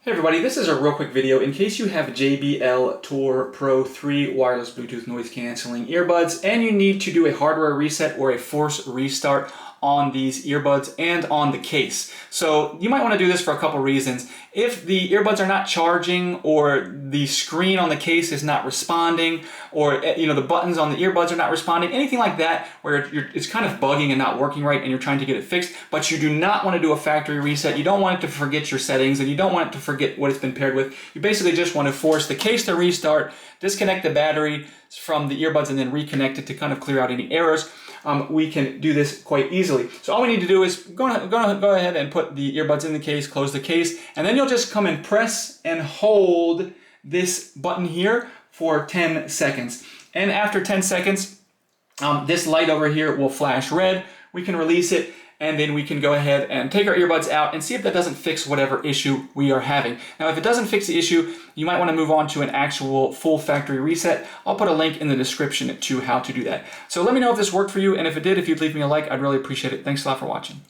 Hey everybody, this is a real quick video in case you have JBL Tour Pro 3 wireless Bluetooth noise cancelling earbuds and you need to do a hardware reset or a force restart on these earbuds and on the case. So you might want to do this for a couple reasons. If the earbuds are not charging or the screen on the case is not responding or the buttons on the earbuds are not responding, anything like that where it's kind of bugging and not working right and you're trying to get it fixed, but you do not want to do a factory reset, you don't want it to forget your settings and you don't want it to forget what it's been paired with. You basically just want to force the case to restart, disconnect the battery from the earbuds and then reconnect it to kind of clear out any errors. We can do this quite easily. So all we need to do is go ahead and put the earbuds in the case, close the case, and then you'll just come and press and hold this button here for 10 seconds. And after 10 seconds, this light over here will flash red. We can release it, and then we can go ahead and take our earbuds out and see if that doesn't fix whatever issue we are having. Now, if it doesn't fix the issue, you might want to move on to an actual full factory reset. I'll put a link in the description to how to do that. So let me know if this worked for you, and if it did, if you'd leave me a like, I'd really appreciate it. Thanks a lot for watching.